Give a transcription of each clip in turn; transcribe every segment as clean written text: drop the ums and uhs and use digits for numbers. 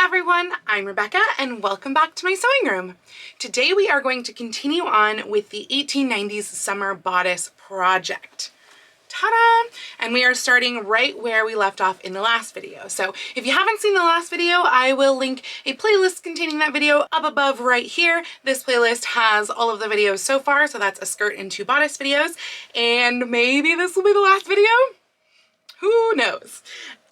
everyone, I'm Rebecca and welcome back to my sewing room. Today we are going to continue on with the 1890s summer bodice project. Ta-da! And we are starting right where we left off in the last video. So if you haven't seen the last video, I will link a playlist containing that video up above right here. This playlist has all of the videos so far, so that's a skirt and two bodice videos, and maybe this will be the last video? Who knows?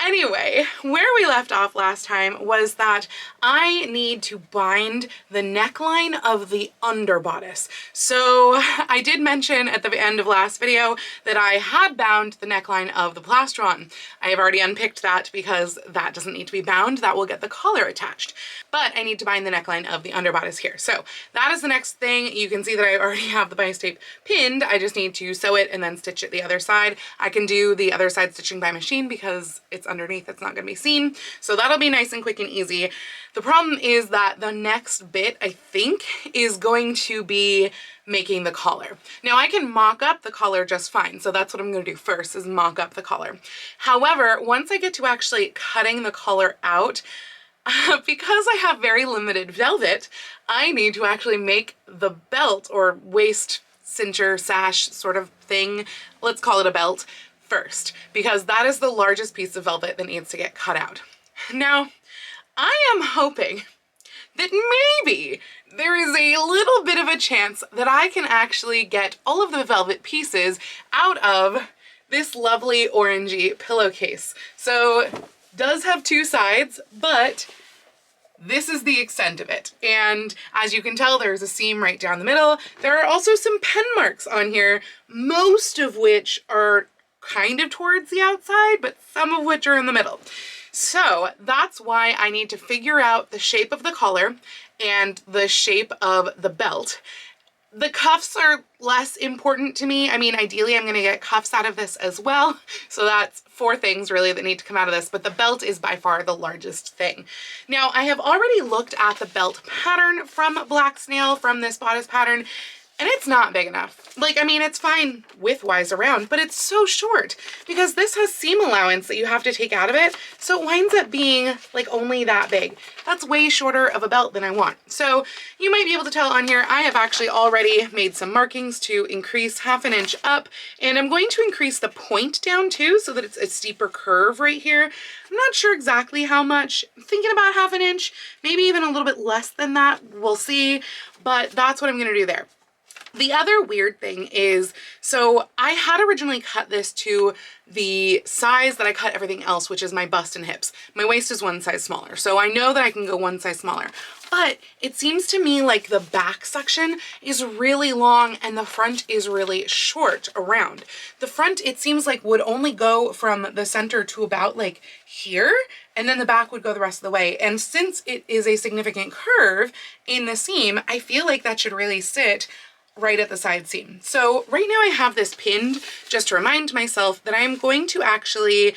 Anyway, where we left off last time was that I need to bind the neckline of the under bodice. So I did mention at the end of last video that I had bound the neckline of the plastron. I have already unpicked that because that doesn't need to be bound. That will get the collar attached. But I need to bind the neckline of the under bodice here. So that is the next thing. You can see that I already have the bias tape pinned. I just need to sew it and then stitch it the other side. I can do the other side stitching by machine because it's underneath, it's not going to be seen. So that'll be nice and quick and easy. The problem is that the next bit, I think, is going to be making the collar. Now I can mock up the collar just fine. So that's what I'm going to do first, is mock up the collar. However, once I get to actually cutting the collar out, because I have very limited velvet, I need to actually make the belt or waist cincher sash sort of thing, let's call it a belt, first, because that is the largest piece of velvet that needs to get cut out. Now, I am hoping that maybe there is a little bit of a chance that I can actually get all of the velvet pieces out of this lovely orangey pillowcase. So, does have two sides, but this is the extent of it. And as you can tell, there's a seam right down the middle. There are also some pen marks on here, most of which are kind of towards the outside, but some of which are in the middle. So that's why I need to figure out the shape of the collar and the shape of the belt. The cuffs are less important to me. I mean, ideally I'm going to get cuffs out of this as well. So that's four things really that need to come out of this, but the belt is by far the largest thing. Now I have already looked at the belt pattern from Black Snail, from this bodice pattern, and it's not big enough. Like, I mean, it's fine width-wise around, but it's so short because this has seam allowance that you have to take out of it. So it winds up being like only that big. That's way shorter of a belt than I want. So you might be able to tell on here, I have actually already made some markings to increase 1/2 inch up, and I'm going to increase the point down too so that it's a steeper curve right here. I'm not sure exactly how much. I'm thinking about 1/2 inch, maybe even a little bit less than that. We'll see, but that's what I'm gonna do there. The other weird thing is, so I had originally cut this to the size that I cut everything else, which is my bust and hips. My waist is one size smaller, so I know that I can go one size smaller. But it seems to me like the back section is really long and the front is really short around. The front, it seems like, would only go from the center to about like here, and then the back would go the rest of the way. And since it is a significant curve in the seam, I feel like that should really sit right at the side seam. So right now I have this pinned just to remind myself that I'm going to actually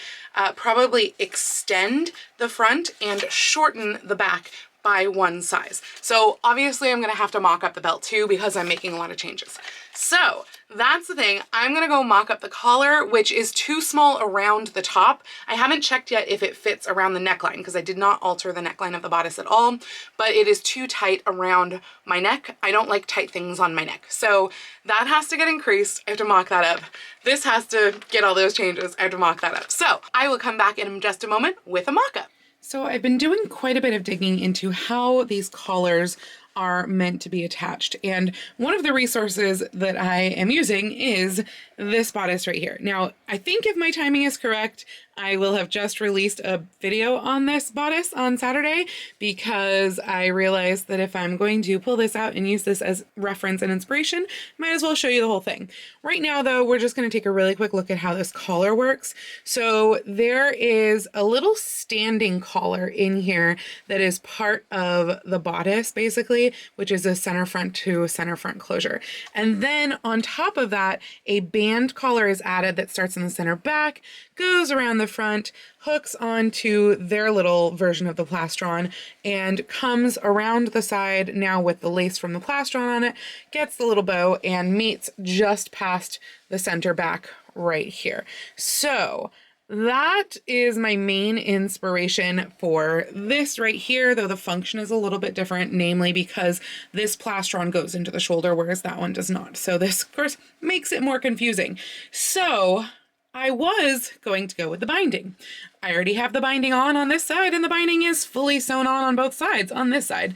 probably extend the front and shorten the back by one size. So obviously I'm gonna have to mock up the belt too because I'm making a lot of changes. So that's the thing. I'm gonna go mock up the collar, which is too small around the top. I haven't checked yet if it fits around the neckline because I did not alter the neckline of the bodice at all, but it is too tight around my neck. I don't like tight things on my neck. So that has to get increased. I have to mock that up. This has to get all those changes. I have to mock that up. So I will come back in just a moment with a mock-up. So I've been doing quite a bit of digging into how these collars are meant to be attached. And one of the resources that I am using is this bodice right here. Now, I think if my timing is correct, I will have just released a video on this bodice on Saturday because I realized that if I'm going to pull this out and use this as reference and inspiration, might as well show you the whole thing. Right now though, we're just going to take a really quick look at how this collar works. So there is a little standing collar in here that is part of the bodice basically, which is a center front to center front closure. And then on top of that, a band collar is added that starts in the center back, goes around the front, hooks onto their little version of the plastron, and comes around the side now with the lace from the plastron on it, gets the little bow, and meets just past the center back right here. So that is my main inspiration for this right here, though the function is a little bit different, namely because this plastron goes into the shoulder, whereas that one does not. So this, of course, makes it more confusing. So I was going to go with the binding. I already have the binding on this side, and the binding is fully sewn on both sides on this side.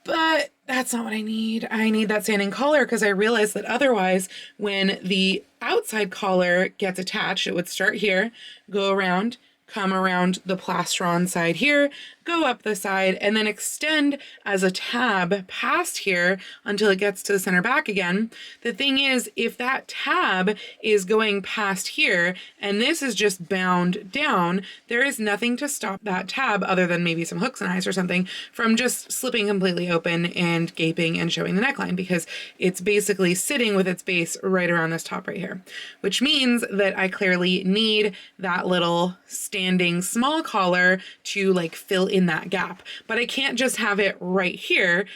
But that's not what I need. I need that standing collar because I realized that otherwise when the outside collar gets attached, it would start here, go around, come around the plastron side here, go up the side, and then extend as a tab past here until it gets to the center back again. The thing is, if that tab is going past here and this is just bound down, there is nothing to stop that tab other than maybe some hooks and eyes or something from just slipping completely open and gaping and showing the neckline, because it's basically sitting with its base right around this top right here, which means that I clearly need that little standing small collar to like fill in that gap. But I can't just have it right here.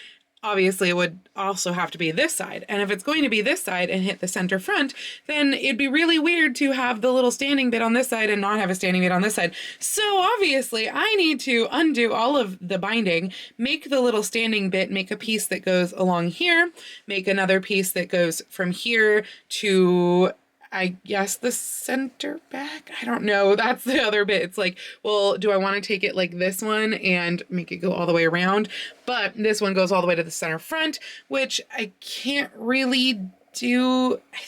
Obviously it would also have to be this side. And if it's going to be this side and hit the center front, then it'd be really weird to have the little standing bit on this side and not have a standing bit on this side. So obviously I need to undo all of the binding, make the little standing bit, make a piece that goes along here, make another piece that goes from here to, I guess, the center back. I don't know. That's the other bit. It's like, well, do I want to take it like this one and make it go all the way around? But this one goes all the way to the center front, which I can't really do. I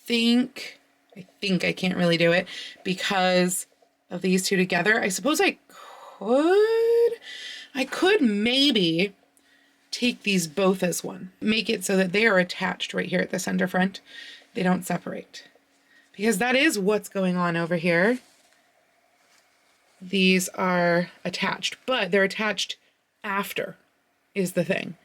think I can't really do it because of these two together. I suppose I could maybe take these both as one, make it so that they are attached right here at the center front. They don't separate. Because that is what's going on over here. These are attached, but they're attached after is the thing.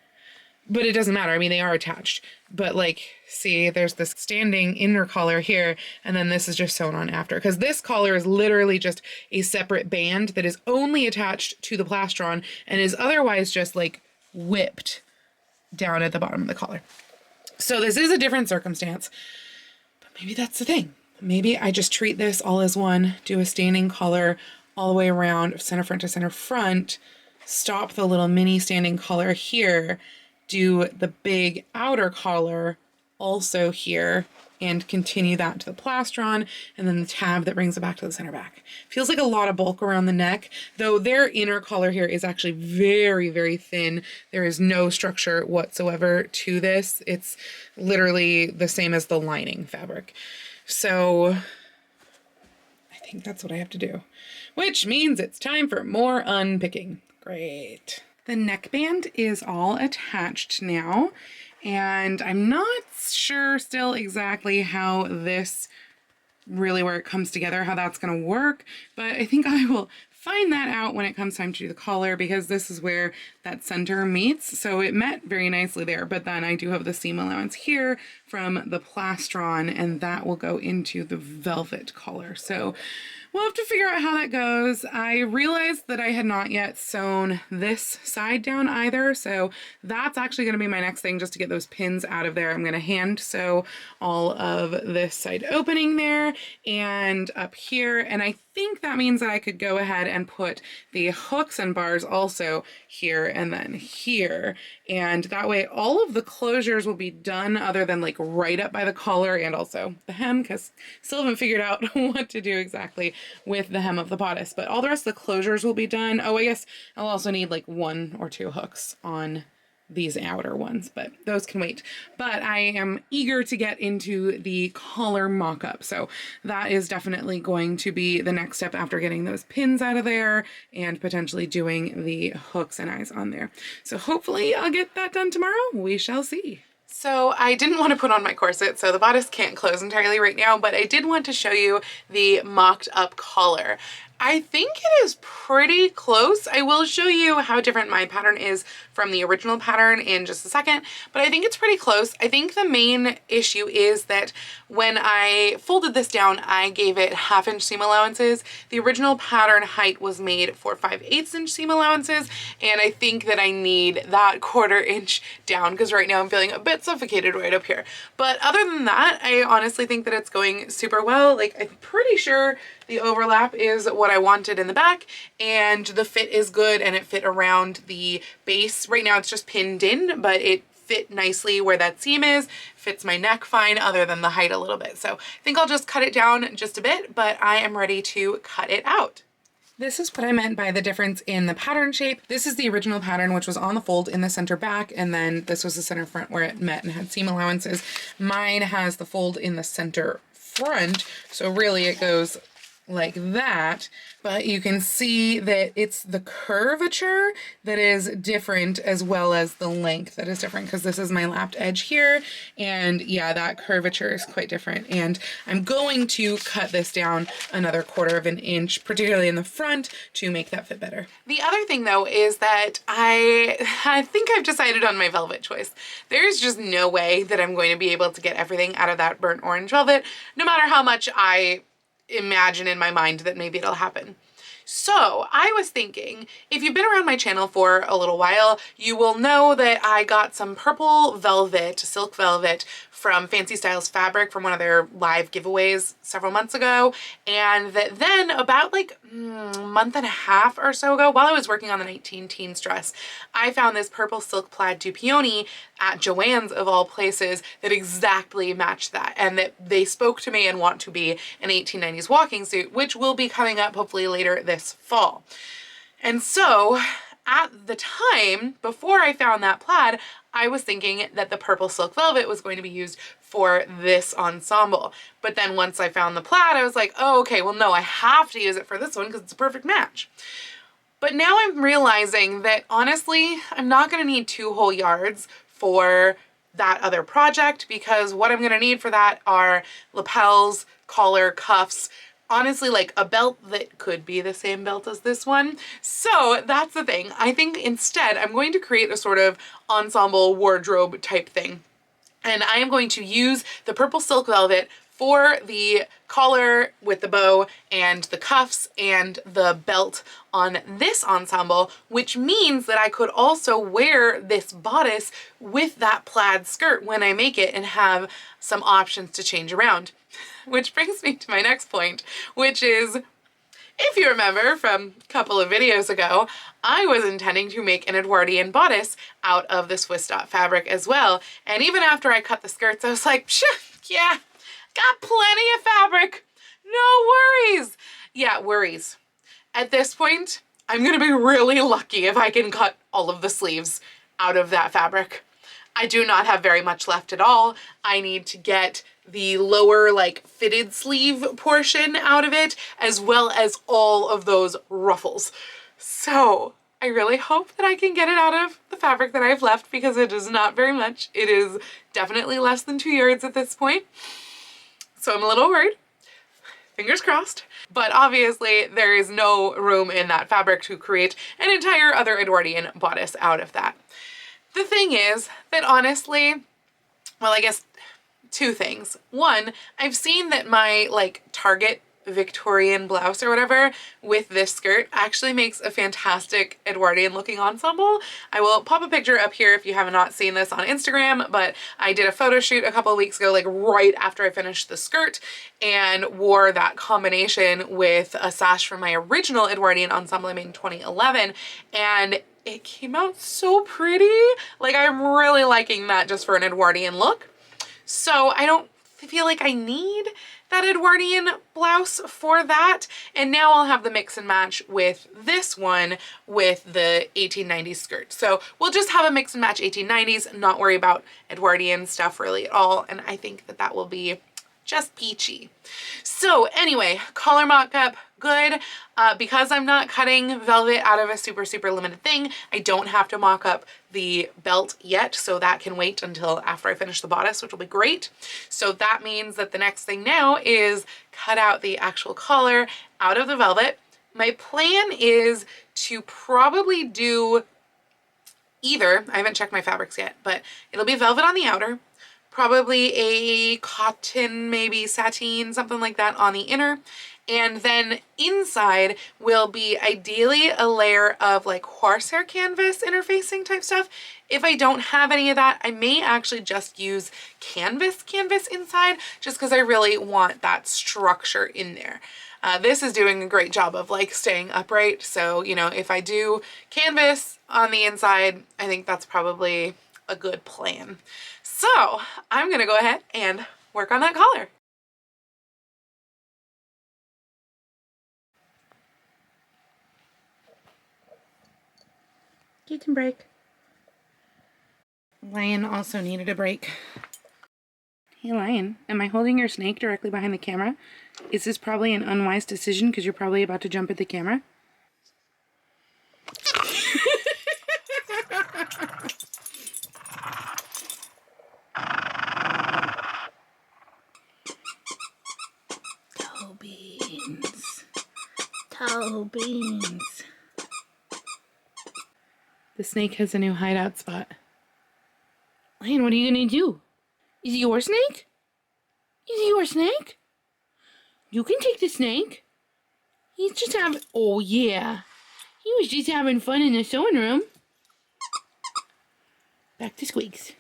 But it doesn't matter. I mean, they are attached. But like, see, there's this standing inner collar here, and then this is just sewn on after. Because this collar is literally just a separate band that is only attached to the plastron and is otherwise just like whipped down at the bottom of the collar. So this is a different circumstance, but maybe that's the thing. Maybe I just treat this all as one, do a standing collar all the way around center front to center front, stop the little mini standing collar here, do the big outer collar also here, and continue that to the plastron, and then the tab that brings it back to the center back. Feels like a lot of bulk around the neck, though their inner collar here is actually very, very thin. There is no structure whatsoever to this. It's literally the same as the lining fabric. So I think that's what I have to do, which means it's time for more unpicking. Great. The neckband is all attached now, and I'm not sure still exactly how this really, where it comes together, how that's going to work, but I think I will find that out when it comes time to do the collar, because this is where that center meets. So it met very nicely there, but then I do have the seam allowance here from the plastron, and that will go into the velvet collar. So we'll have to figure out how that goes. I realized that I had not yet sewn this side down either, so that's actually going to be my next thing, just to get those pins out of there. I'm going to hand sew all of this side opening there and up here, and I think that means that I could go ahead and put the hooks and bars also here and then here, and that way all of the closures will be done other than like right up by the collar and also the hem, because still haven't figured out what to do exactly with the hem of the bodice, but all the rest of the closures will be done. Oh, I guess I'll also need like 1 or 2 hooks on these outer ones, but those can wait. But I am eager to get into the collar mock-up, so that is definitely going to be the next step after getting those pins out of there and potentially doing the hooks and eyes on there. So hopefully I'll get that done tomorrow. We shall see. So I didn't want to put on my corset, so the bodice can't close entirely right now, but I did want to show you the mocked up collar. I think it is pretty close. I will show you how different my pattern is from the original pattern in just a second, but I think it's pretty close. I think the main issue is that when I folded this down, I gave it 1/2 inch seam allowances. The original pattern height was made for 5/8 inch seam allowances, and I think that I need that 1/4 inch down because right now I'm feeling a bit suffocated right up here. But other than that, I honestly think that it's going super well. Like, I'm pretty sure The overlap is what I wanted in the back, and the fit is good, and it fit around the base. Right now it's just pinned in, but it fit nicely where that seam is, fits my neck fine other than the height a little bit. So I think I'll just cut it down just a bit, but I am ready to cut it out. This is what I meant by the difference in the pattern shape. This is the original pattern, which was on the fold in the center back, and then this was the center front where it met and had seam allowances. Mine has the fold in the center front, so really it goes like that, but you can see that it's the curvature that is different as well as the length that is different, because this is my lapped edge here, and yeah, that curvature is quite different. And I'm going to cut this down another 1/4 of an inch, particularly in the front, to make that fit better. The other thing though is that I think I've decided on my velvet choice. There's just no way that I'm going to be able to get everything out of that burnt orange velvet, no matter how much I imagine in my mind that maybe it'll happen. So I was thinking, if you've been around my channel for a little while, you will know that I got some purple velvet, silk velvet, from Fancy Styles Fabric from one of their live giveaways several months ago. And that then about like a month and a half or so ago, while I was working on the 19 Teens dress, I found this purple silk plaid dupioni at Joann's of all places that exactly matched that, and that they spoke to me and want to be an 1890s walking suit, which will be coming up hopefully later this fall. And so at the time, before I found that plaid, I was thinking that the purple silk velvet was going to be used for this ensemble. But then once I found the plaid, I was like, oh, okay, well, no, I have to use it for this one because it's a perfect match. But now I'm realizing that honestly, I'm not going to need 2 whole yards for that other project, because what I'm going to need for that are lapels, collar, cuffs, honestly like a belt that could be the same belt as this one. So that's the thing. I think instead I'm going to create a sort of ensemble wardrobe type thing. And I am going to use the purple silk velvet for the collar with the bow and the cuffs and the belt on this ensemble, which means that I could also wear this bodice with that plaid skirt when I make it and have some options to change around. Which brings me to my next point, which is, if you remember from a couple of videos ago, I was intending to make an Edwardian bodice out of the Swiss dot fabric as well. And even after I cut the skirts, I was like, yeah, got plenty of fabric. No worries. Yeah, worries. At this point, I'm gonna be really lucky if I can cut all of the sleeves out of that fabric. I do not have very much left at all. I need to get the lower like fitted sleeve portion out of it, as well as all of those ruffles. So I really hope that I can get it out of the fabric that I have left, because it is not very much. It is definitely less than 2 yards at this point. So I'm a little worried. Fingers crossed. But obviously there is no room in that fabric to create an entire other Edwardian bodice out of that. The thing is that honestly, well, I guess 2 things. One, I've seen that my like Target Victorian blouse or whatever with this skirt actually makes a fantastic Edwardian looking ensemble. I will pop a picture up here if you have not seen this on Instagram, but I did a photo shoot a couple of weeks ago, like right after I finished the skirt, and wore that combination with a sash from my original Edwardian ensemble I made in 2011, and it came out so pretty. Like, I'm really liking that just for an Edwardian look. So I don't feel like I need that Edwardian blouse for that. And now I'll have the mix and match with this one with the 1890s skirt. So we'll just have a mix and match 1890s, not worry about Edwardian stuff really at all. And I think that that will be just peachy. So anyway, collar mock-up, good. Because I'm not cutting velvet out of a super, super limited thing, I don't have to mock up the belt yet, so that can wait until after I finish the bodice, which will be great. So that means that the next thing now is cut out the actual collar out of the velvet. My plan is to probably do either, I haven't checked my fabrics yet, but it'll be velvet on the outer, probably a cotton, maybe sateen, something like that on the inner. And then inside will be ideally a layer of like horsehair canvas interfacing type stuff. If I don't have any of that, I may actually just use canvas inside, just because I really want that structure in there. This is doing a great job of like staying upright. So, you know, if I do canvas on the inside, I think that's probably a good plan. So I'm gonna go ahead and work on that collar. Get some break. Lion also needed a break. Hey Lion, am I holding your snake directly behind the camera? Is this probably an unwise decision because you're probably about to jump at the camera? Toe beans. Toe beans. The snake has a new hideout spot. Lion, what are you gonna do? Is it your snake? Is it your snake? You can take the snake. He's just having... Oh, yeah. He was just having fun in the sewing room. Back to Squeaks.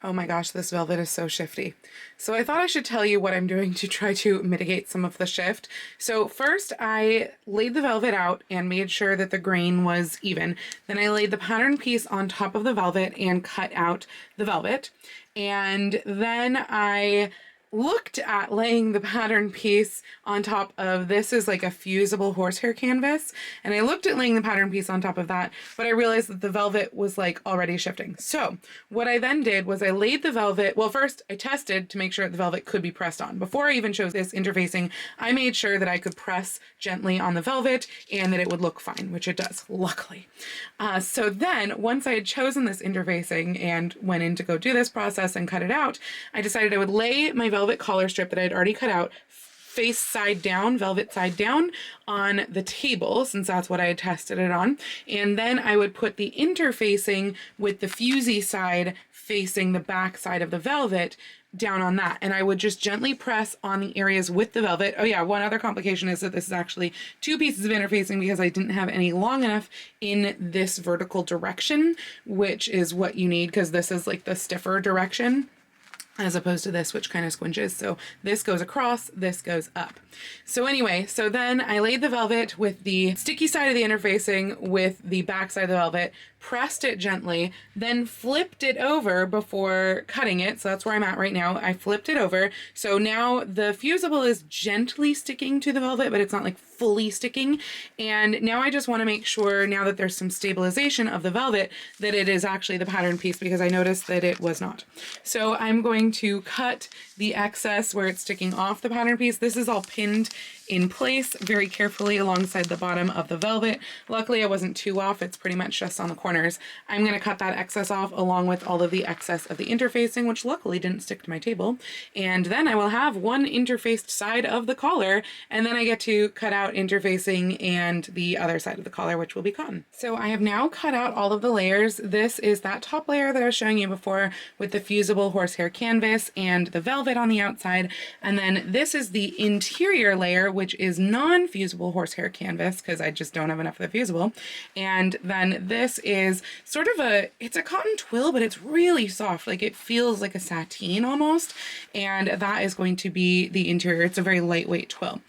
Oh my gosh, this velvet is so shifty. So I thought I should tell you what I'm doing to try to mitigate some of the shift. So first I laid the velvet out and made sure that the grain was even. Then I laid the pattern piece on top of the velvet and cut out the velvet. And then I looked at laying the pattern piece on top of, this is like a fusible horsehair canvas, and I looked at laying the pattern piece on top of that, but I realized that the velvet was like already shifting. So what I then did was I laid the velvet, well first I tested to make sure the velvet could be pressed on. Before I even chose this interfacing, I made sure that I could press gently on the velvet and that it would look fine, which it does, luckily. So then once I had chosen this interfacing and went in to go do this process and cut it out, I decided I would lay my velvet collar strip that I'd already cut out face side down, velvet side down on the table, since that's what I had tested it on. And then I would put the interfacing with the fusy side facing the back side of the velvet down on that. And I would just gently press on the areas with the velvet. Oh yeah, one other complication is that this is actually 2 pieces of interfacing because I didn't have any long enough in this vertical direction, which is what you need because this is like the stiffer direction, as opposed to this, which kind of squinches. So this goes across, this goes up. So anyway, so then I laid the velvet with the sticky side of the interfacing with the back side of the velvet, pressed it gently, then flipped it over before cutting it. So that's where I'm at right now. I flipped it over. So now the fusible is gently sticking to the velvet, but it's not like fully sticking. And now I just want to make sure, now that there's some stabilization of the velvet, that it is actually the pattern piece, because I noticed that it was not. So I'm going to cut the excess where it's sticking off the pattern piece. This is all pinned in place very carefully alongside the bottom of the velvet. Luckily I wasn't too off, it's pretty much just on the corners. I'm going to cut that excess off along with all of the excess of the interfacing, which luckily didn't stick to my table. And then I will have one interfaced side of the collar, and then I get to cut out interfacing and the other side of the collar, which will be cotton. So I have now cut out all of the layers. This is that top layer that I was showing you before with the fusible horsehair canvas and the velvet on the outside. And then this is the interior layer, which is non-fusible horsehair canvas because I just don't have enough of the fusible. And then this is sort of it's a cotton twill, but it's really soft. Like it feels like a sateen almost. And that is going to be the interior. It's a very lightweight twill.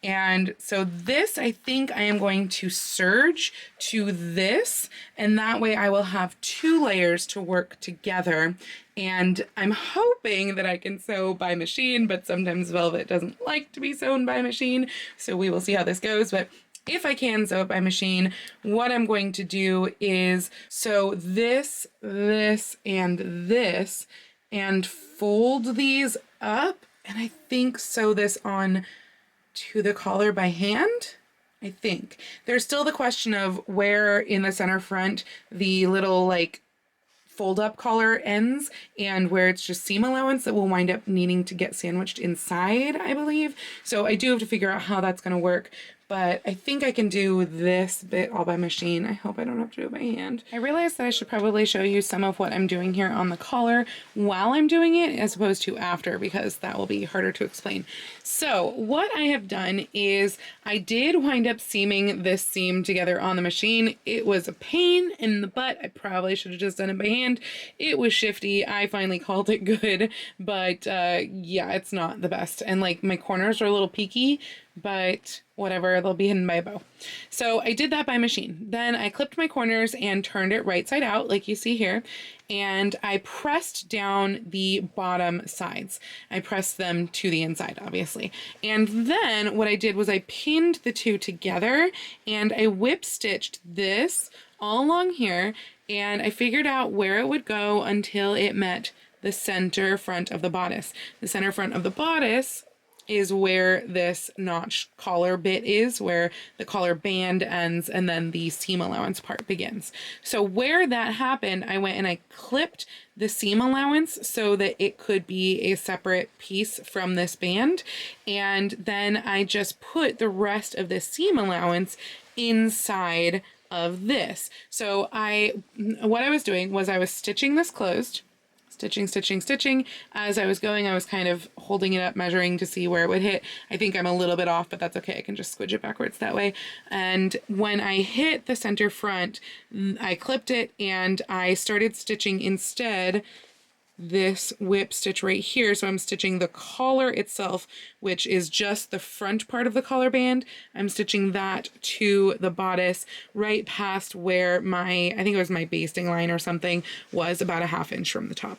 And so this, I think I am going to serge to this, and that way I will have 2 layers to work together. And I'm hoping that I can sew by machine, but sometimes velvet doesn't like to be sewn by machine, so we will see how this goes. But if I can sew it by machine, what I'm going to do is sew this, this, and this, and fold these up, and I think sew this on to the collar by hand, I think. There's still the question of where in the center front the little like fold up collar ends and where it's just seam allowance that will wind up needing to get sandwiched inside, I believe. So I do have to figure out how that's going to work. but I think I can do this bit all by machine. I hope I don't have to do it by hand. I realized that I should probably show you some of what I'm doing here on the collar while I'm doing it as opposed to after, because that will be harder to explain. So what I have done is I did wind up seaming this seam together on the machine. It was a pain in the butt. I probably should have just done it by hand. It was shifty. I finally called it good, but yeah, it's not the best. And like my corners are a little peaky, but whatever, they'll be hidden by a bow. So I did that by machine. Then I clipped my corners and turned it right side out like you see here. And I pressed down the bottom sides. I pressed them to the inside, obviously. And then what I did was I pinned the two together and I whip stitched this all along here. And I figured out where it would go until it met the center front of the bodice. The center front of the bodice is where this notch collar bit is, where the collar band ends and then the seam allowance part begins. So where that happened, I went and I clipped the seam allowance so that it could be a separate piece from this band. And then I just put the rest of the seam allowance inside of this. So what I was doing was I was stitching this closed, stitching. As I was going, I was kind of holding it up, measuring to see where it would hit. I think I'm a little bit off, but that's okay. I can just squidge it backwards that way. And when I hit the center front, I clipped it and I started stitching instead this whip stitch right here. So I'm stitching the collar itself, which is just the front part of the collar band. I'm stitching that to the bodice right past where I think it was my basting line or something, was about a ½ inch from the top.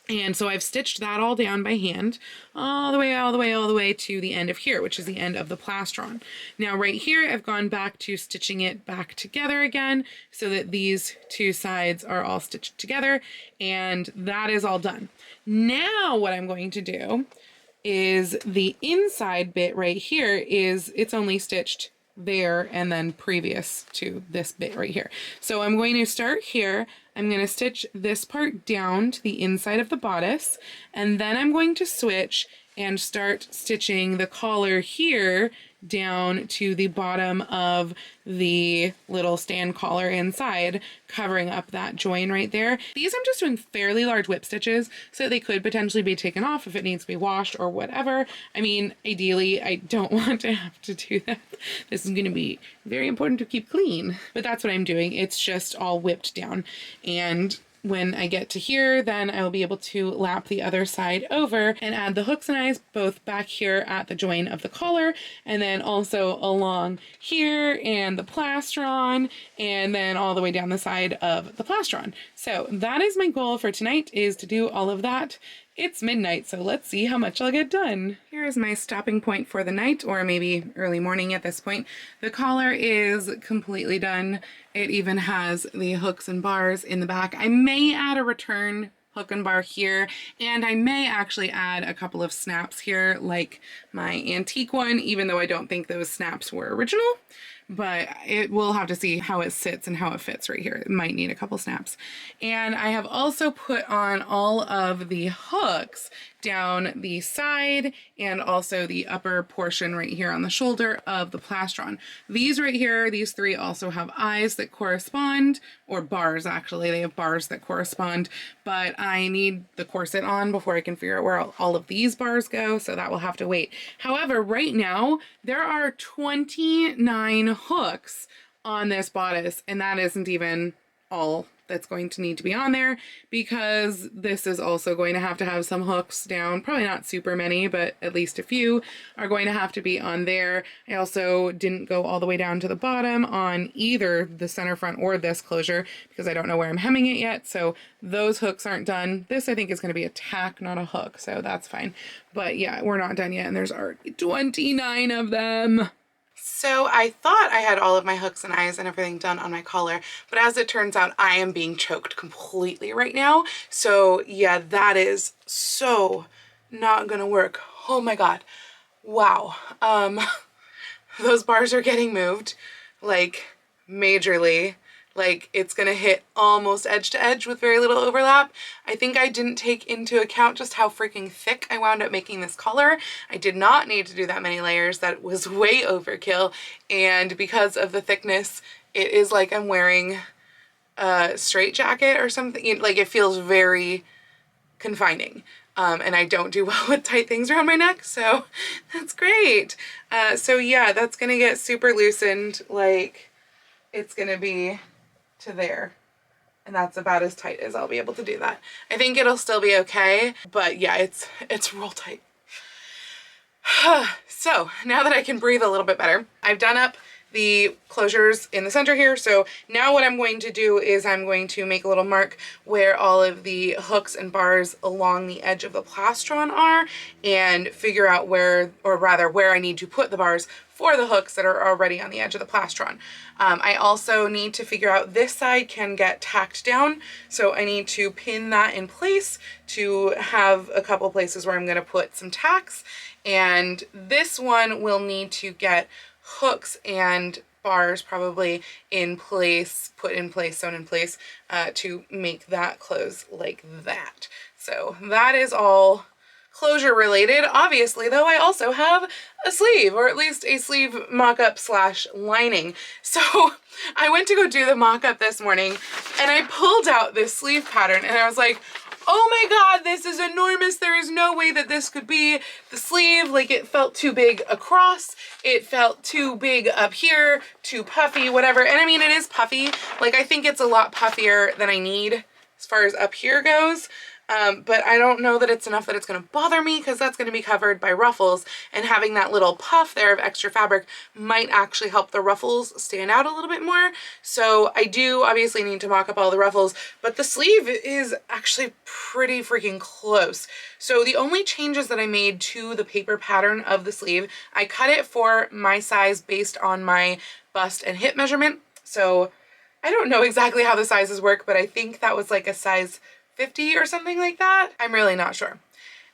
And so I've stitched that all down by hand, all the way to the end of here, which is the end of the plastron. Now right here, I've gone back to stitching it back together again so that these two sides are all stitched together, and that is all done. Now what I'm going to do is the inside bit right here it's only stitched there and then previous to this bit right here. So I'm going to start here. I'm going to stitch this part down to the inside of the bodice, and then I'm going to switch and start stitching the collar here down to the bottom of the little stand collar inside, covering up that join right there. These I'm just doing fairly large whip stitches so they could potentially be taken off if it needs to be washed or whatever. I mean, ideally, I don't want to have to do that. This is going to be very important to keep clean, but that's what I'm doing. It's just all whipped down. And when I get to here, then I will be able to lap the other side over and add the hooks and eyes both back here at the join of the collar, and then also along here and the plastron, and then all the way down the side of the plastron. So that is my goal for tonight, is to do all of that. It's midnight, so let's see how much I'll get done. Here is my stopping point for the night, or maybe early morning at this point. The collar is completely done. It even has the hooks and bars in the back. I may add a return hook and bar here, and I may actually add a couple of snaps here like my antique one, even though I don't think those snaps were original. But we'll have to see how it sits and how it fits right here. It might need a couple snaps. And I have also put on all of the hooks down the side and also the upper portion right here on the shoulder of the plastron. These right here, these three also have eyes that correspond, or bars actually, they have bars that correspond, but I need the corset on before I can figure out where all of these bars go, so that will have to wait. However, right now, there are 29 hooks on this bodice, and that isn't even all that's going to need to be on there, because this is also going to have some hooks down. Probably not super many, but at least a few are going to have to be on there. I also didn't go all the way down to the bottom on either the center front or this closure because I don't know where I'm hemming it yet, so those hooks aren't done. This I think is going to be a tack, not a hook, so that's fine. But yeah, we're not done yet, and there's already 29 of them. So I thought I had all of my hooks and eyes and everything done on my collar, but as it turns out, I am being choked completely right now. So yeah, that is so not gonna work. Oh my God. Wow. Those bars are getting moved, like majorly. like it's gonna hit almost edge to edge with very little overlap. I think I didn't take into account just how freaking thick I wound up making this collar. I did not need to do that many layers. That was way overkill. And because of the thickness, it is like I'm wearing a straight jacket or something. Like it feels very confining. And I don't do well with tight things around my neck, so that's great. So yeah, that's gonna get super loosened, like it's gonna be to there. And that's about as tight as I'll be able to do that. I think it'll still be okay, but yeah, it's real tight. So now that I can breathe a little bit better, I've done up the closures in the center here. So now what I'm going to do is I'm going to make a little mark where all of the hooks and bars along the edge of the plastron are and figure out where, or rather where I need to put the bars for the hooks that are already on the edge of the plastron. I also need to figure out this side can get tacked down. So I need to pin that in place to have a couple places where I'm going to put some tacks. And this one will need to get hooks and bars probably in place, put in place, sewn in place to make that close like that. So that is all closure related. Obviously though, I also have a sleeve, or at least a sleeve mock-up slash lining. So I went to go do the mock-up this morning and I pulled out this sleeve pattern and I was like, oh my god, this is enormous. There is no way that this could be the sleeve. Like it felt too big across. It felt too big up here, too puffy, whatever. And I mean, it is puffy. Like I think it's a lot puffier than I need as far as up here goes. But I don't know that it's enough that it's going to bother me because that's going to be covered by ruffles, and having that little puff there of extra fabric might actually help the ruffles stand out a little bit more. So I do obviously need to mock up all the ruffles, but the sleeve is actually pretty freaking close. So the only changes that I made to the paper pattern of the sleeve, I cut it for my size based on my bust and hip measurement. So I don't know exactly how the sizes work, but I think that was like a size 50 or something like that. I'm really not sure.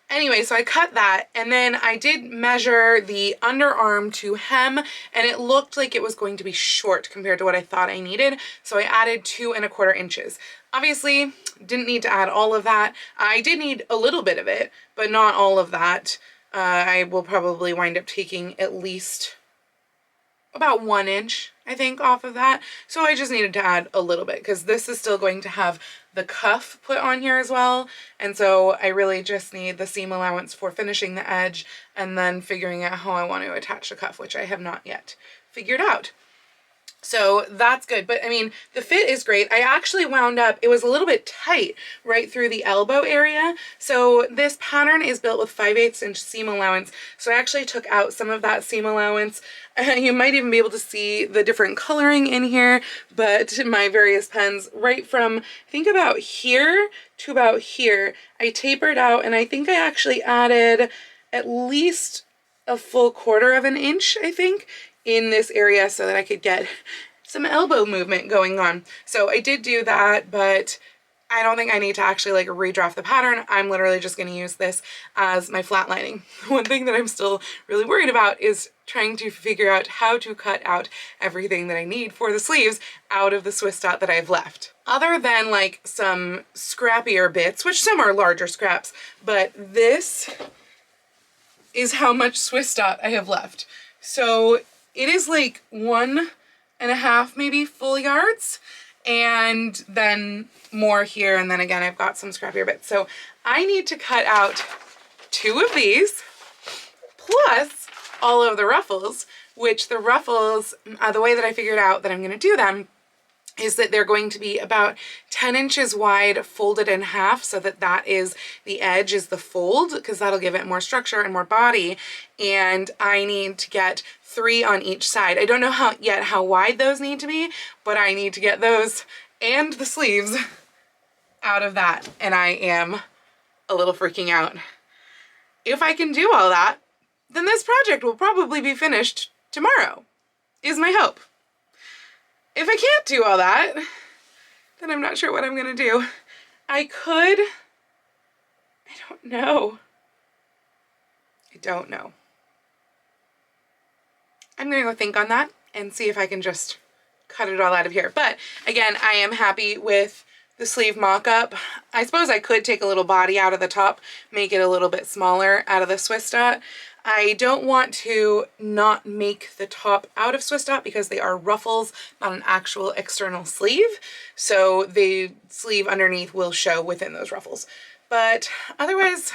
Anyway, so I cut that and then I did measure the underarm to hem and it looked like it was going to be short compared to what I thought I needed. So I added 2¼ inches. Obviously, didn't need to add all of that. I did need a little bit of it, but not all of that. I will probably wind up taking at least about 1 inch, I think, off of that. So I just needed to add a little bit because this is still going to have the cuff put on here as well. And so I really just need the seam allowance for finishing the edge and then figuring out how I want to attach the cuff, which I have not yet figured out. So that's good. But I mean, the fit is great. I actually wound up, it was a little bit tight right through the elbow area. So this pattern is built with 5/8 inch seam allowance. So I actually took out some of that seam allowance. You might even be able to see the different coloring in here, but my various pens right from, I think about here to about here, I tapered out and I think I actually added at least a full 1/4 inch, I think, in this area so that I could get some elbow movement going on. So I did do that, but I don't think I need to actually like redraft the pattern. I'm literally just going to use this as my flat lining. One thing that I'm still really worried about is trying to figure out how to cut out everything that I need for the sleeves out of the Swiss dot that I've left. Other than like some scrappier bits, which some are larger scraps, but this is how much Swiss dot I have left. So it is like 1½ maybe full yards, and then more here, and then again I've got some scrappier bits. So I need to cut out 2 of these plus all of the ruffles, which the ruffles, the way that I figured out that I'm going to do them is that they're going to be about 10 inches wide, folded in half, so that that is the edge is the fold, because that'll give it more structure and more body. And I need to get 3 on each side. I don't know how wide those need to be, but I need to get those and the sleeves out of that, and I am a little freaking out. If I can do all that, then this project will probably be finished tomorrow, is my hope. If I can't do all that, then I'm not sure what I'm gonna do. I don't know. I don't know. I'm gonna go think on that and see if I can just cut it all out of here. But again, I am happy with the sleeve mock-up. I suppose I could take a little body out of the top, make it a little bit smaller out of the Swiss dot. I don't want to not make the top out of Swiss dot because they are ruffles, not an actual external sleeve. So the sleeve underneath will show within those ruffles. But otherwise,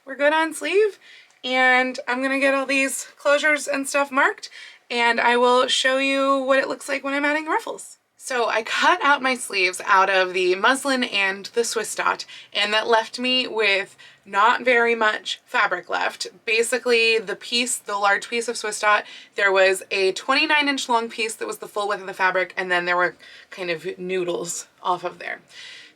we're good on sleeve. And I'm gonna get all these closures and stuff marked, and I will show you what it looks like when I'm adding ruffles. So I cut out my sleeves out of the muslin and the Swiss dot, and that left me with not very much fabric left. Basically the large piece of Swiss dot, there was a 29-inch long piece that was the full width of the fabric, and then there were kind of noodles off of there.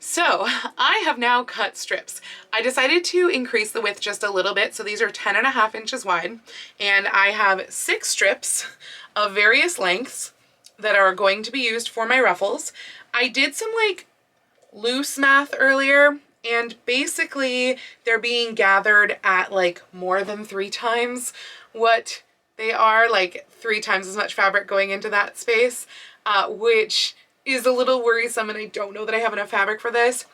So I have now cut strips. I decided to increase the width just a little bit. So these are 10.5 inches wide, and I have 6 strips of various lengths that are going to be used for my ruffles. I did some like loose math earlier, and basically they're being gathered at like more than 3 times what they are, like 3 times as much fabric going into that space, which is a little worrisome, and I don't know that I have enough fabric for this.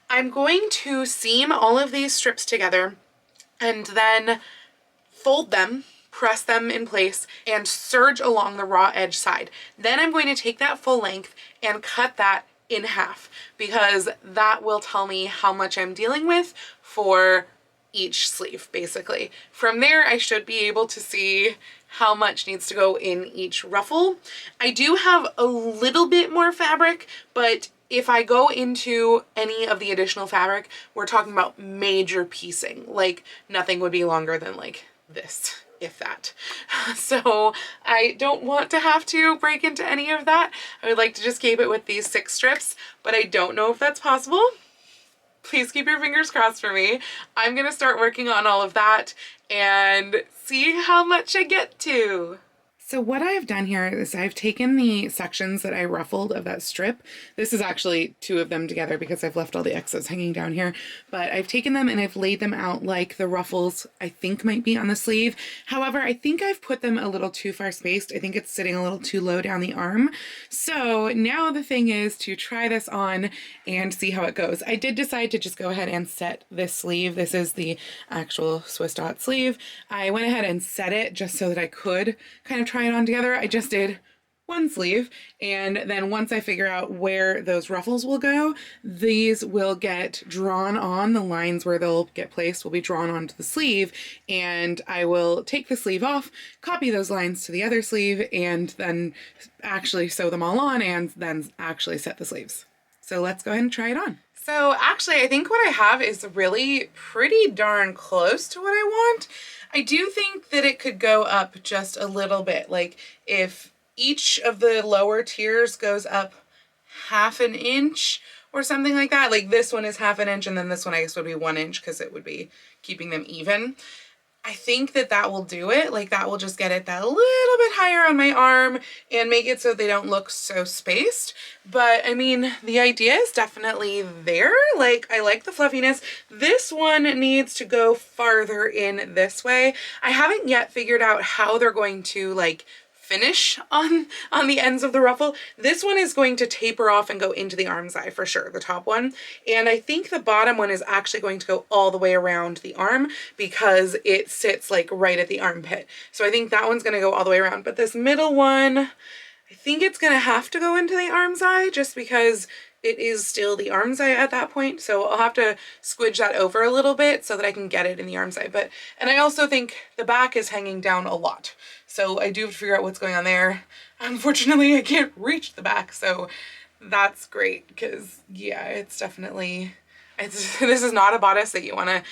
I'm going to seam all of these strips together and then fold them, press them in place, and serge along the raw edge side. Then I'm going to take that full length and cut that in half, because that will tell me how much I'm dealing with for each sleeve, basically. From there, I should be able to see how much needs to go in each ruffle. I do have a little bit more fabric, but if I go into any of the additional fabric, we're talking about major piecing. Like nothing would be longer than like this, if that. So I don't want to have to break into any of that. I would like to just keep it with these 6 strips, but I don't know if that's possible. Please keep your fingers crossed for me. I'm gonna start working on all of that and see how much I get to. So what I've done here is I've taken the sections that I ruffled of that strip. This is actually 2 of them together because I've left all the excess hanging down here, but I've taken them and I've laid them out like the ruffles I think might be on the sleeve. However, I think I've put them a little too far spaced. I think it's sitting a little too low down the arm. So now the thing is to try this on and see how it goes. I did decide to just go ahead and set this sleeve. This is the actual Swiss dot sleeve. I went ahead and set it just so that I could kind of try it on together. I just did 1 sleeve, and then once I figure out where those ruffles will go, these will get drawn on. The lines where they'll get placed will be drawn onto the sleeve, and I will take the sleeve off, copy those lines to the other sleeve, and then actually sew them all on and then actually set the sleeves. So let's go ahead and try it on. So actually, I think what I have is really pretty darn close to what I want. I do think that it could go up just a little bit. Like if each of the lower tiers goes up 1/2 inch or something like that. Like this one is 1/2 inch, and then this one I guess would be 1 inch because it would be keeping them even. I think that that will do it. Like that will just get it that little bit higher on my arm and make it so they don't look so spaced. But I mean, the idea is definitely there. Like I like the fluffiness. This one needs to go farther in this way. I haven't yet figured out how they're going to like finish on the ends of the ruffle. This one is going to taper off and go into the arm's eye for sure, the top one. And I think the bottom one is actually going to go all the way around the arm because it sits like right at the armpit. So I think that one's gonna go all the way around. But this middle one, I think it's gonna have to go into the arm's eye just because it is still the arm's eye at that point. So I'll have to squidge that over a little bit so that I can get it in the arm's eye. And I also think the back is hanging down a lot. So I do have to figure out what's going on there. Unfortunately, I can't reach the back, so that's great because yeah, it's definitely, this is not a bodice that you want to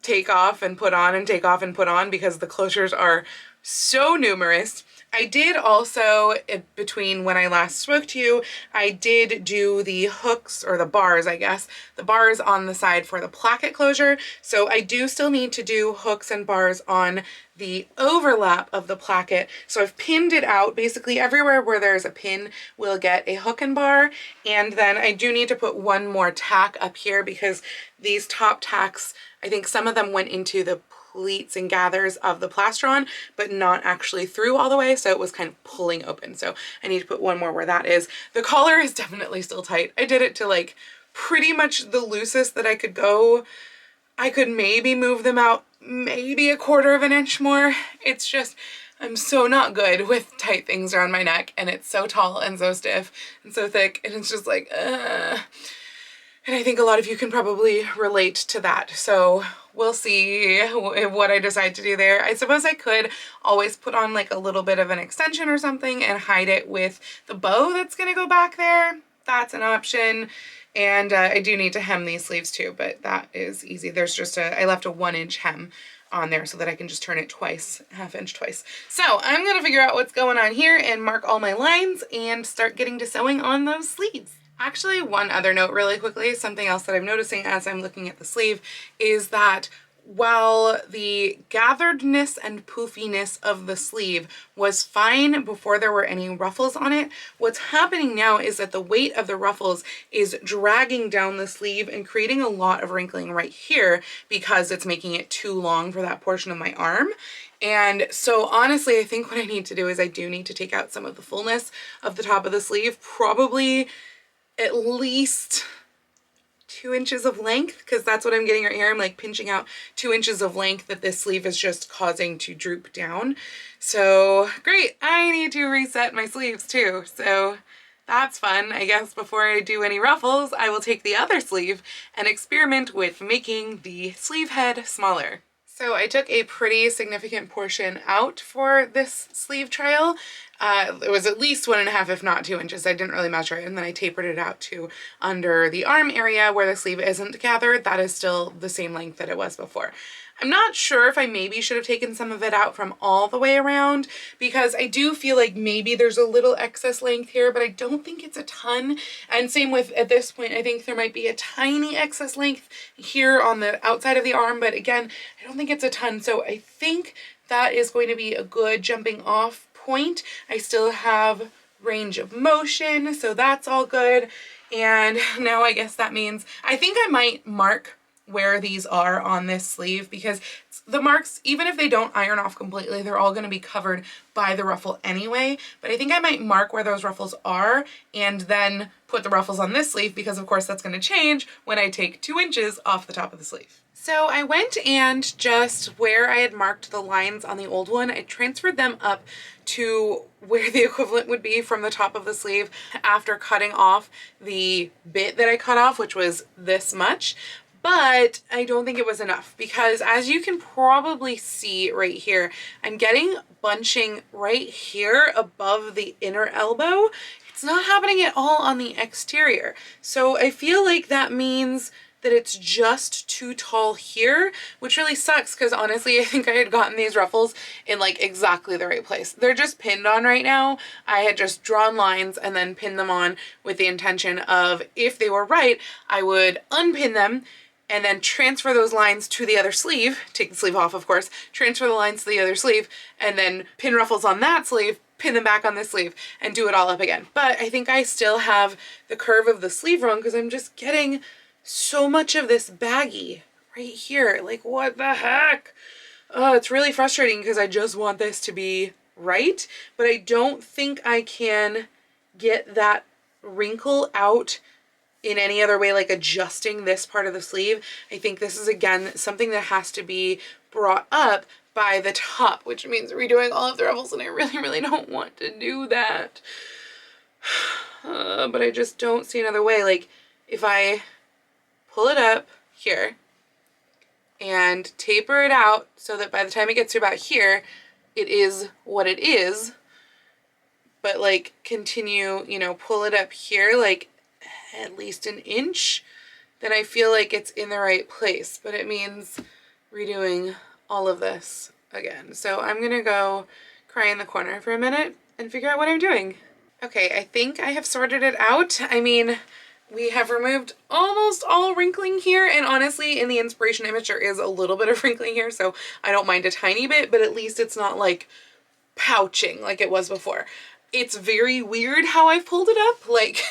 take off and put on and take off and put on because the closures are so numerous. I did also, between when I last spoke to you, I did do the hooks, or the bars, I guess, the bars on the side for the placket closure. So I do still need to do hooks and bars on the overlap of the placket. So I've pinned it out. Basically everywhere where there's a pin will get a hook and bar. And then I do need to put one more tack up here because these top tacks, I think some of them went into the pleats and gathers of the plastron, but not actually through all the way, so it was kind of pulling open. So I need to put one more where that is. The collar is definitely still tight. I did it to like pretty much the loosest that I could go. I could maybe move them out maybe a quarter of an inch more. It's just, I'm so not good with tight things around my neck, and it's so tall and so stiff and so thick, and it's just like, And I think a lot of you can probably relate to that. So we'll see what I decide to do there. I suppose I could always put on like a little bit of an extension or something and hide it with the bow that's gonna go back there. That's an option. And I do need to hem these sleeves too, but that is easy. There's just I left a 1-inch hem on there so that I can just turn it twice, ½ inch twice. So I'm gonna figure out what's going on here and mark all my lines and start getting to sewing on those sleeves. Actually, one other note really quickly, something else that I'm noticing as I'm looking at the sleeve is that while the gatheredness and poofiness of the sleeve was fine before there were any ruffles on it, what's happening now is that the weight of the ruffles is dragging down the sleeve and creating a lot of wrinkling right here because it's making it too long for that portion of my arm. And so honestly, I think what I need to do is I do need to take out some of the fullness of the top of the sleeve, probably at least 2 inches of length, because that's what I'm getting right here. I'm like pinching out 2 inches of length that this sleeve is just causing to droop down. So great, I need to reset my sleeves too. So that's fun. I guess before I do any ruffles, I will take the other sleeve and experiment with making the sleeve head smaller. So I took a pretty significant portion out for this sleeve trial. It was at least 1.5, if not 2 inches. I didn't really measure it. And then I tapered it out to under the arm area where the sleeve isn't gathered. That is still the same length that it was before. I'm not sure if I maybe should have taken some of it out from all the way around, because I do feel like maybe there's a little excess length here, but I don't think it's a ton. And same with, at this point, I think there might be a tiny excess length here on the outside of the arm, but again, I don't think it's a ton. So I think that is going to be a good jumping off point. I still have range of motion, so that's all good. And now I guess that means, I think I might mark where these are on this sleeve, because the marks, even if they don't iron off completely, they're all going to be covered by the ruffle anyway. But I think I might mark where those ruffles are and then put the ruffles on this sleeve, because of course that's going to change when I take 2 inches off the top of the sleeve. So I went and just where I had marked the lines on the old one, I transferred them up to where the equivalent would be from the top of the sleeve after cutting off the bit that I cut off, which was this much. But I don't think it was enough, because as you can probably see right here, I'm getting bunching right here above the inner elbow. It's not happening at all on the exterior. So I feel like that means that it's just too tall here, which really sucks, because honestly, I think I had gotten these ruffles in like exactly the right place. They're just pinned on right now. I had just drawn lines and then pinned them on with the intention of, if they were right, I would unpin them and then transfer those lines to the other sleeve, take the sleeve off of course, transfer the lines to the other sleeve, and then pin ruffles on that sleeve, pin them back on this sleeve, and do it all up again. But I think I still have the curve of the sleeve wrong, because I'm just getting so much of this baggy right here. Like, what the heck? Oh, it's really frustrating, because I just want this to be right, but I don't think I can get that wrinkle out in any other way, like adjusting this part of the sleeve. I think this is, again, something that has to be brought up by the top, which means redoing all of the ruffles, and I really, really don't want to do that. But I just don't see another way. Like, if I pull it up here and taper it out so that by the time it gets to about here, it is what it is, but like continue, you know, pull it up here, like at least an inch, then I feel like it's in the right place. But it means redoing all of this again. So I'm gonna go cry in the corner for a minute and figure out what I'm doing. Okay, I think I have sorted it out. I mean, we have removed almost all wrinkling here, and honestly in the inspiration image there is a little bit of wrinkling here, so I don't mind a tiny bit, but at least it's not like pouching like it was before. It's very weird how I've pulled it up. Like,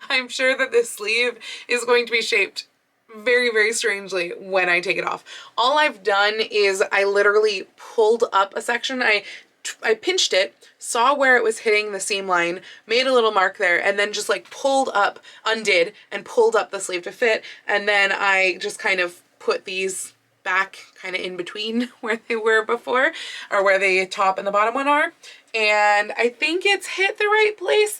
I'm sure that this sleeve is going to be shaped very, very strangely when I take it off. All I've done is I literally pulled up a section. I pinched it, saw where it was hitting the seam line, made a little mark there, and then just like pulled up, undid, and pulled up the sleeve to fit. And then I just kind of put these back kind of in between where they were before, or where the top and the bottom one are. And I think it's hit the right place.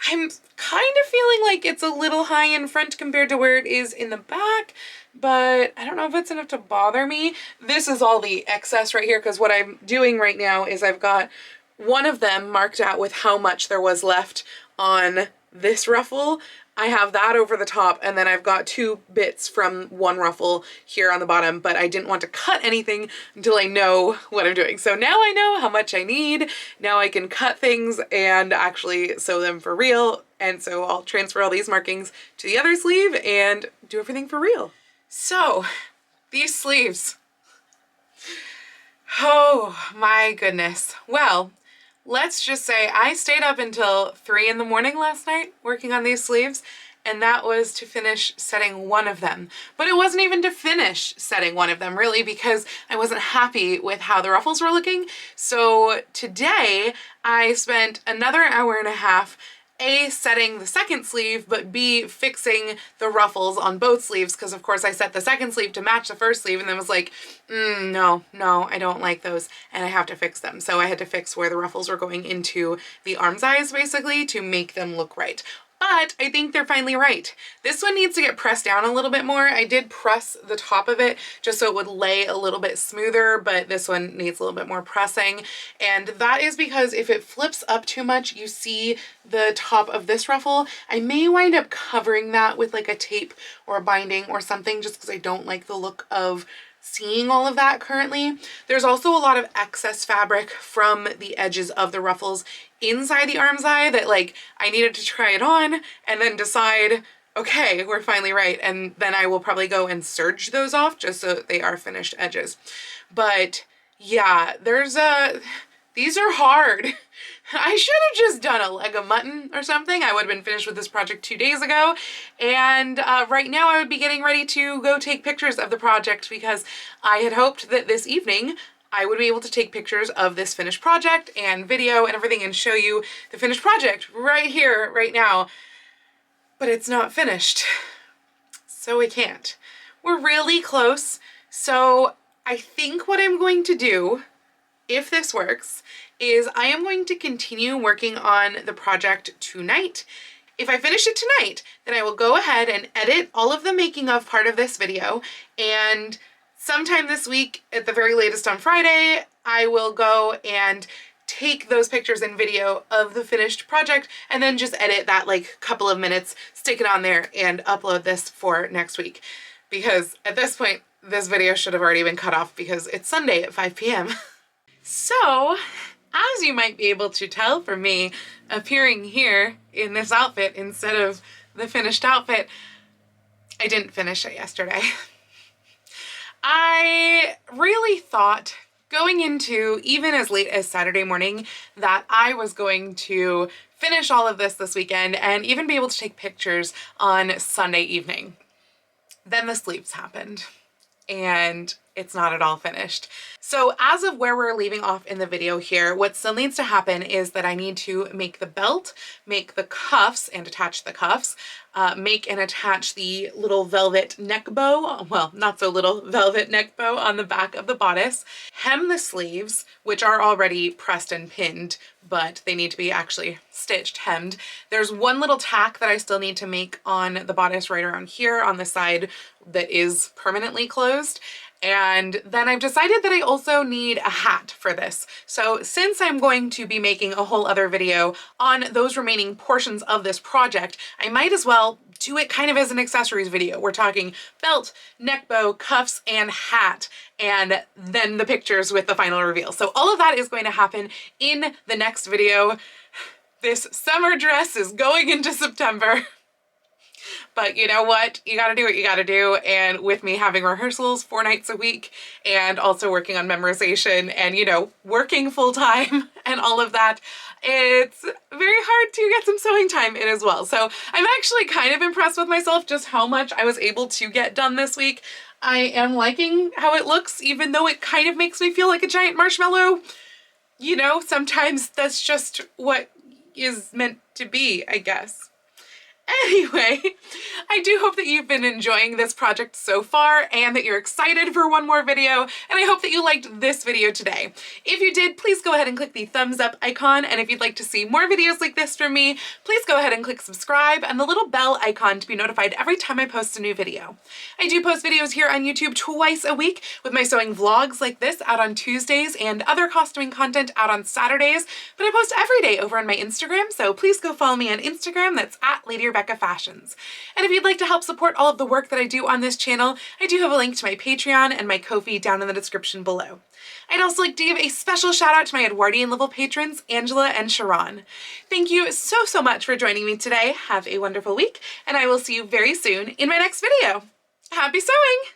I'm kind of feeling like it's a little high in front compared to where it is in the back, but I don't know if it's enough to bother me. This is all the excess right here, because what I'm doing right now is I've got one of them marked out with how much there was left on this ruffle. I have that over the top, and then I've got 2 bits from one ruffle here on the bottom, but I didn't want to cut anything until I know what I'm doing. So now I know how much I need. Now I can cut things and actually sew them for real. And so I'll transfer all these markings to the other sleeve and do everything for real. So these sleeves, oh my goodness. Well, let's just say I stayed up until 3 in the morning last night working on these sleeves, and that was to finish setting one of them. But it wasn't even to finish setting one of them really, because I wasn't happy with how the ruffles were looking. So today I spent another hour and a half A, setting the second sleeve, but B, fixing the ruffles on both sleeves, because of course I set the second sleeve to match the first sleeve and then was like, no, I don't like those and I have to fix them. So I had to fix where the ruffles were going into the arm size basically to make them look right. But I think they're finally right. This one needs to get pressed down a little bit more. I did press the top of it just so it would lay a little bit smoother, but this one needs a little bit more pressing. And that is because if it flips up too much, you see the top of this ruffle. I may wind up covering that with like a tape or a binding or something, just because I don't like the look of seeing all of that currently. There's also a lot of excess fabric from the edges of the ruffles inside the arm's eye that like I needed to try it on and then decide, okay, we're finally right. And then I will probably go and serge those off just so they are finished edges. But yeah, these are hard. I should have just done a leg of mutton or something. I would have been finished with this project 2 days ago. And right now I would be getting ready to go take pictures of the project, because I had hoped that this evening I would be able to take pictures of this finished project and video and everything and show you the finished project right here, right now. But it's not finished, so we can't. We're really close. So I think what I'm going to do, if this works, is I am going to continue working on the project tonight. If I finish it tonight, then I will go ahead and edit all of the making of part of this video, and sometime this week, at the very latest on Friday, I will go and take those pictures and video of the finished project and then just edit that like couple of minutes, stick it on there, and upload this for next week. Because at this point, this video should have already been cut off because it's Sunday at 5 p.m. So, as you might be able to tell from me appearing here in this outfit instead of the finished outfit, I didn't finish it yesterday. I really thought going into even as late as Saturday morning that I was going to finish all of this weekend and even be able to take pictures on Sunday evening. Then the sleeves happened and it's not at all finished. So as of where we're leaving off in the video here, what still needs to happen is that I need to make the belt, make the cuffs and attach the cuffs, make and attach the little velvet neck bow, well, not so little velvet neck bow on the back of the bodice, hem the sleeves, which are already pressed and pinned, but they need to be actually stitched, hemmed. There's one little tack that I still need to make on the bodice right around here on the side that is permanently closed. And then I've decided that I also need a hat for this. So since I'm going to be making a whole other video on those remaining portions of this project, I might as well do it kind of as an accessories video. We're talking belt, neck bow, cuffs, and hat, and then the pictures with the final reveal. So all of that is going to happen in the next video. This summer dress is going into September. But you know what? You gotta do what you gotta do. And with me having rehearsals 4 nights a week and also working on memorization and, you know, working full time and all of that, it's very hard to get some sewing time in as well. So I'm actually kind of impressed with myself just how much I was able to get done this week. I am liking how it looks, even though it kind of makes me feel like a giant marshmallow. You know, sometimes that's just what is meant to be, I guess. Anyway, I do hope that you've been enjoying this project so far and that you're excited for one more video, and I hope that you liked this video today. If you did, please go ahead and click the thumbs up icon, and if you'd like to see more videos like this from me, please go ahead and click subscribe and the little bell icon to be notified every time I post a new video. I do post videos here on YouTube twice a week, with my sewing vlogs like this out on Tuesdays and other costuming content out on Saturdays, but I post every day over on my Instagram, so please go follow me on Instagram. That's at Lady Rebecca Fashions. And if you'd like to help support all of the work that I do on this channel, I do have a link to my Patreon and my Ko-fi down in the description below. I'd also like to give a special shout out to my Edwardian level patrons, Angela and Sharon. Thank you so much for joining me today. Have a wonderful week, and I will see you very soon in my next video. Happy sewing!